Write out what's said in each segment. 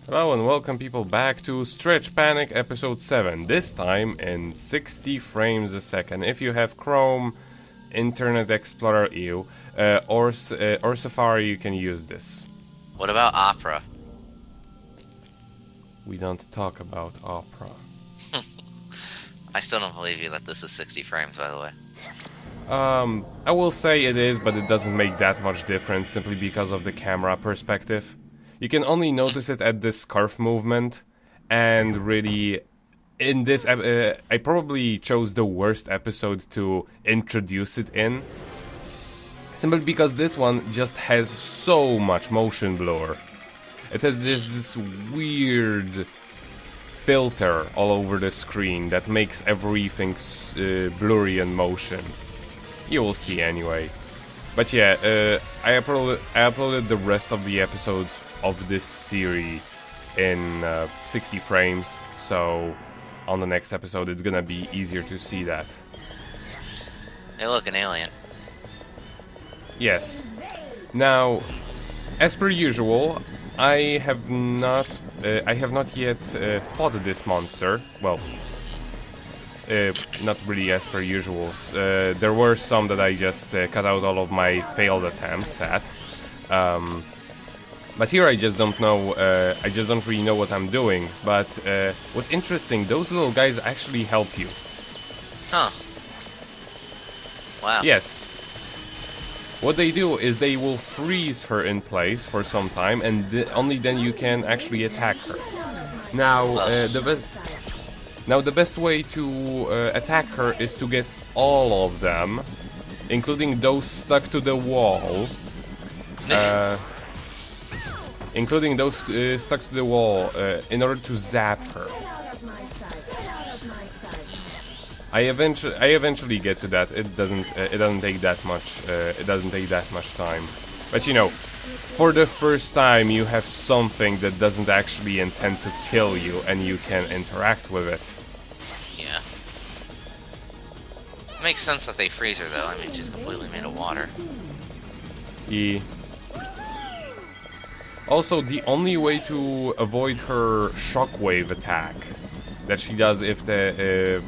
Hello and welcome people back to Stretch Panic episode 7, this time in 60 frames a second. If you have Chrome, Internet Explorer EU, or Safari, you can use this. What about Opera? We don't talk about Opera. I still don't believe you that this is 60 frames, by the way. I will say it is, but it doesn't make that much difference simply because of the camera perspective. You can only notice it at this scarf movement, and really, in this, I probably chose the worst episode to introduce it in. Simply because this one just has so much motion blur. It has this weird filter all over the screen that makes everything blurry in motion. You will see anyway. But yeah, I uploaded the rest of the episodes of this series in 60 frames, so on the next episode it's gonna be easier to see that. Hey look, an alien. Yes. Now, as per usual, I have not yet fought this monster. Well, not really as per usual. There were some that I just cut out all of my failed attempts at. But here I just don't know, I just don't really know what I'm doing. But what's interesting, those little guys actually help you. Huh. Wow. Yes. What they do is they will freeze her in place for some time, and only then you can actually attack her. Now, the best way to attack her is to get all of them, including those stuck to the wall. Stuck to the wall, in order to zap her. I eventually get to that. It doesn't take that much. It doesn't take that much time. But you know, for the first time, you have something that doesn't actually intend to kill you, and you can interact with it. Yeah. Makes sense that they freeze her, though. I mean, she's completely made of water. Yeah. Also, the only way to avoid her shockwave attack that she does if her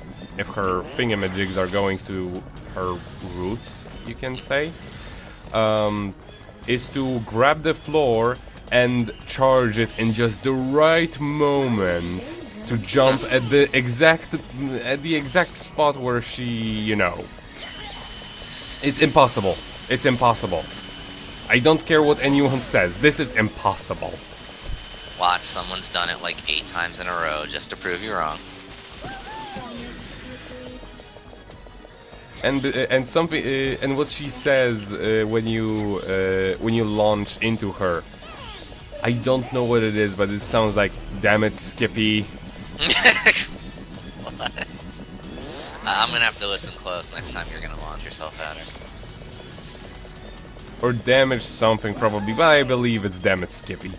thingamajigs are going to her roots, you can say, is to grab the floor and charge it in just the right moment to jump at the exact spot where she, you know. It's impossible. It's impossible. I don't care what anyone says. This is impossible. Watch, someone's done it like 8 times in a row just to prove you wrong. And something and what she says when you launch into her, I don't know what it is, but it sounds like "damn it, Skippy." What? I'm gonna have to listen close next time you're gonna launch yourself at her. Or damage something probably, but I believe it's damn it, Skippy.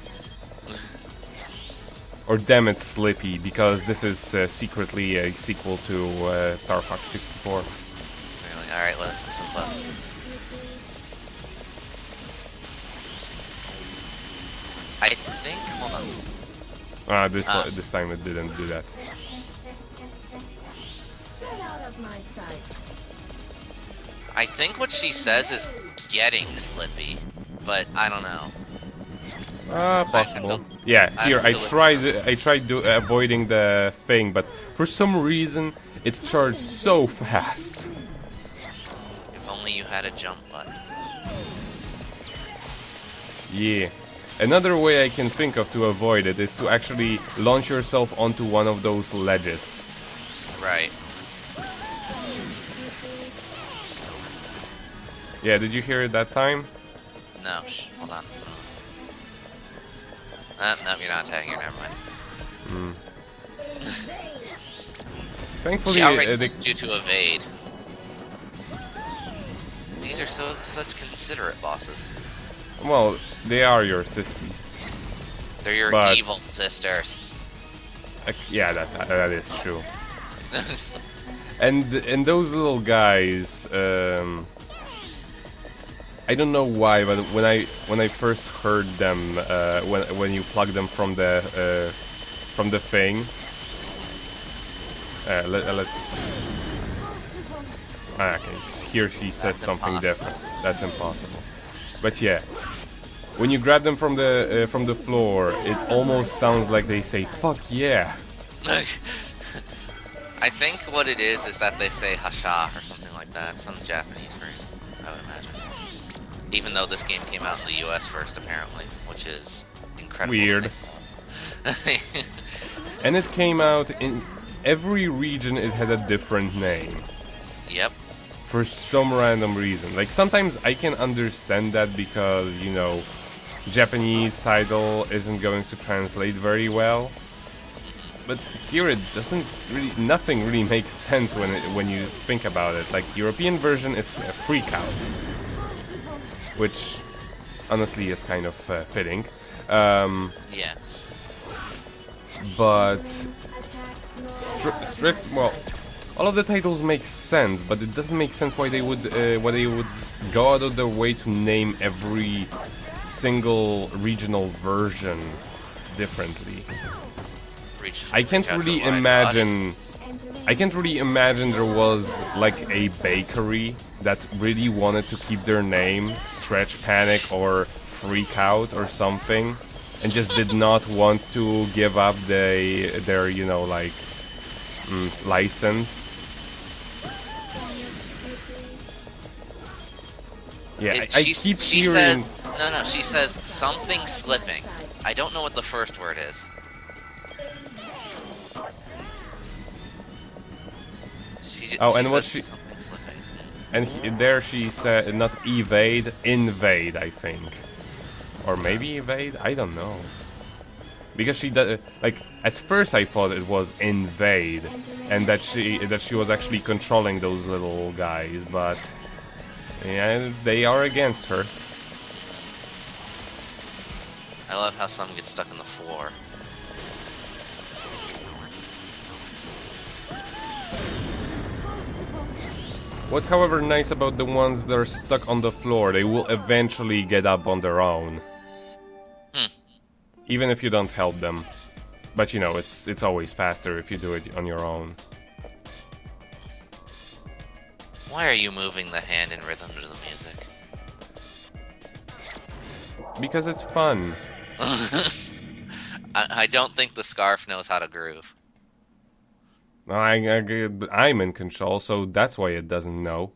Or damn it, Slippy, because this is secretly a sequel to Star Fox 64. Really? Alright, let's listen close. I think, hold on. This time it didn't do that. I think what she says is getting Slippy, but I don't know. Possible. Yeah, here I tried avoiding the thing, but for some reason it charged so fast. If only you had a jump button. Yeah. Another way I can think of to avoid it is to actually launch yourself onto one of those ledges. Right. Yeah, did you hear it that time? No, hold on. No, you're not attacking her, never mind. Thankfully, she already tells you to evade. These are such considerate bosses. Well, they are your sisters. They're your evil sisters. Yeah, that is true. And those little guys, I don't know why, but when I first heard them, when you plug them from the thing, let's. Okay, here she said something different. That's impossible. But yeah, when you grab them from the floor, it almost sounds like they say "fuck yeah." I think what it is that they say "hasha" or something like that. Some Japanese phrase, I would imagine. Even though this game came out in the U.S. first, apparently, which is incredible. Weird. And it came out in every region. It had a different name. Yep. For some random reason. Like, sometimes I can understand that because, you know, Japanese title isn't going to translate very well. But here it doesn't really, nothing really makes sense when you think about it. Like, European version is a Freak Out, which honestly is kind of fitting. Yes. But well, all of the titles make sense, but it doesn't make sense why they would go out of their way to name every single regional version differently. I can't really imagine there was like a bakery that really wanted to keep their name Stretch Panic or Freak Out or something, and just did not want to give up their you know, like, license. Yeah, I keep she hearing. says no. She says something slipping. I don't know what the first word is. And what she and there she said not evade, invade, I think, or maybe evade. I don't know, because she does, like, at first I thought it was invade, and that she was actually controlling those little guys, but yeah, they are against her. I love how some get stuck on the floor. What's however nice about the ones that are stuck on the floor, they will eventually get up on their own. Even if you don't help them. But you know, it's always faster if you do it on your own. Why are you moving the hand in rhythm to the music? Because it's fun. I don't think the scarf knows how to groove. I'm in control, so that's why it doesn't know.